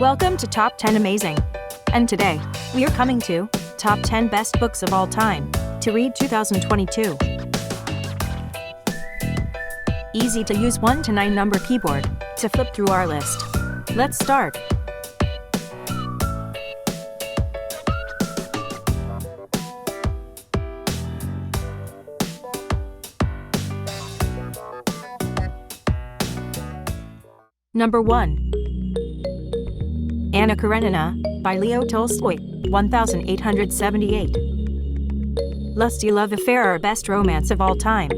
Welcome to Top 10 Amazing. And today, we are coming to Top 10 Best Books of All Time to read 2022. Easy to use 1 to 9 number keyboard to flip through our list. Let's start. Number 1. Anna Karenina, by Leo Tolstoy, 1878. Lusty love affair or best romance of all time.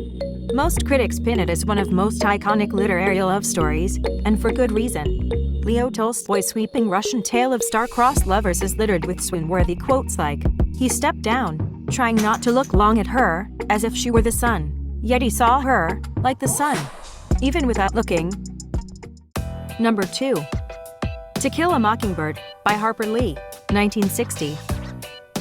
Most critics pin it as one of most iconic literary love stories, and for good reason. Leo Tolstoy's sweeping Russian tale of star-crossed lovers is littered with swoon-worthy quotes like, "He stepped down, trying not to look long at her, as if she were the sun. Yet he saw her, like the sun, even without looking." Number 2. To Kill a Mockingbird, by Harper Lee, 1960.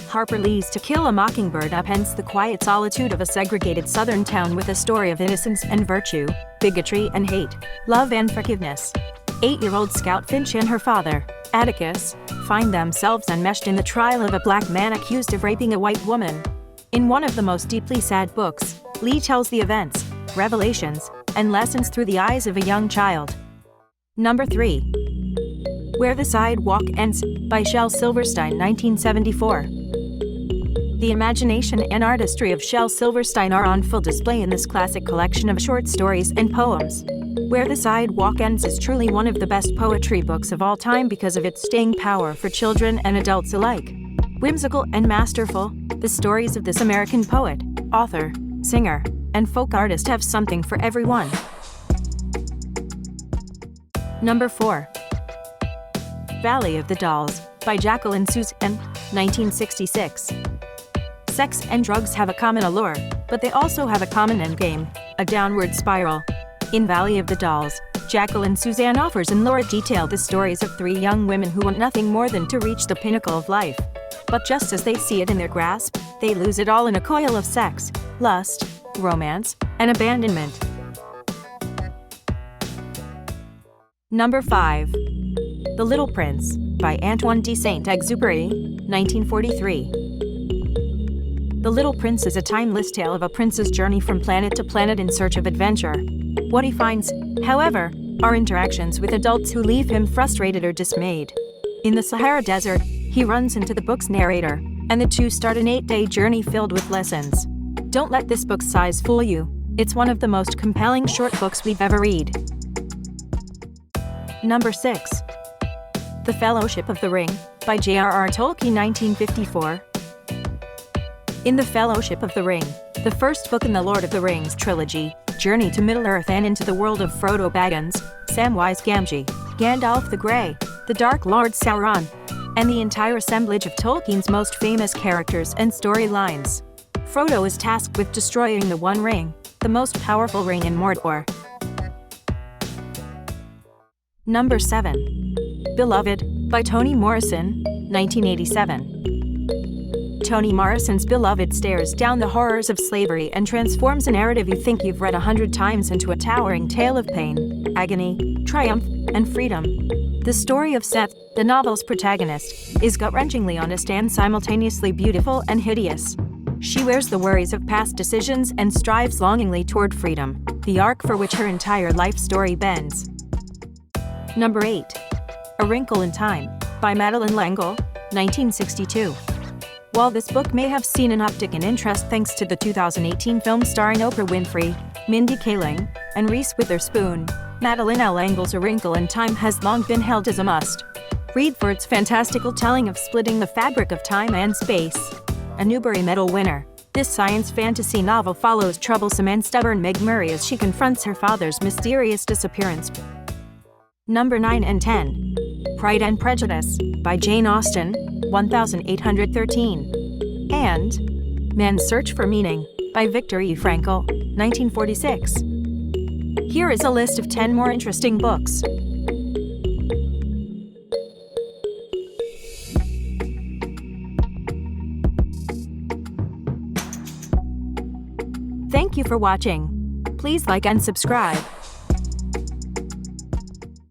Harper Lee's To Kill a Mockingbird upends the quiet solitude of a segregated southern town with a story of innocence and virtue, bigotry and hate, love and forgiveness. 8-year-old Scout Finch and her father, Atticus, find themselves enmeshed in the trial of a black man accused of raping a white woman. In one of the most deeply sad books, Lee tells the events, revelations, and lessons through the eyes of a young child. Number 3. Where the Sidewalk Ends, by Shel Silverstein, 1974. The imagination and artistry of Shel Silverstein are on full display in this classic collection of short stories and poems. Where the Sidewalk Ends is truly one of the best poetry books of all time because of its staying power for children and adults alike. Whimsical and masterful, the stories of this American poet, author, singer, and folk artist have something for everyone. Number 4. Valley of the Dolls, by Jacqueline Susann, 1966. Sex and drugs have a common allure, but they also have a common endgame, a downward spiral. In Valley of the Dolls, Jacqueline Susann offers in lurid detail the stories of 3 young women who want nothing more than to reach the pinnacle of life. But just as they see it in their grasp, they lose it all in a coil of sex, lust, romance, and abandonment. Number 5. The Little Prince, by Antoine de Saint-Exupéry, 1943. The Little Prince is a timeless tale of a prince's journey from planet to planet in search of adventure. What he finds, however, are interactions with adults who leave him frustrated or dismayed. In the Sahara Desert, he runs into the book's narrator, and the two start an 8-day journey filled with lessons. Don't let this book's size fool you. It's one of the most compelling short books we've ever read. Number 6. The Fellowship of the Ring, by J.R.R. Tolkien, 1954. In The Fellowship of the Ring, the first book in the Lord of the Rings trilogy, journey to Middle-earth and into the world of Frodo Baggins, Samwise Gamgee, Gandalf the Grey, the Dark Lord Sauron, and the entire assemblage of Tolkien's most famous characters and storylines. Frodo is tasked with destroying the One Ring, the most powerful ring in Mordor. Number 7. Beloved, by Toni Morrison, 1987. Toni Morrison's Beloved stares down the horrors of slavery and transforms a narrative you think you've read 100 times into a towering tale of pain, agony, triumph, and freedom. The story of Seth, the novel's protagonist, is gut-wrenchingly honest and simultaneously beautiful and hideous. She wears the worries of past decisions and strives longingly toward freedom, the arc for which her entire life story bends. Number 8. A Wrinkle in Time, by Madeleine, 1962. While this book may have seen an uptick in interest thanks to the 2018 film starring Oprah Winfrey, Mindy Kaling, and Reese Witherspoon, Madeleine L'Engle's A Wrinkle in Time has long been held as a must. Read for its fantastical telling of splitting the fabric of time and space. A Newbery Medal winner, this science fantasy novel follows troublesome and stubborn Meg Murray as she confronts her father's mysterious disappearance. Number 9 and 10. Pride and Prejudice, by Jane Austen, 1813. And Man's Search for Meaning, by Viktor Frankl, 1946. Here is a list of 10 more interesting books. Thank you for watching. Please like and subscribe.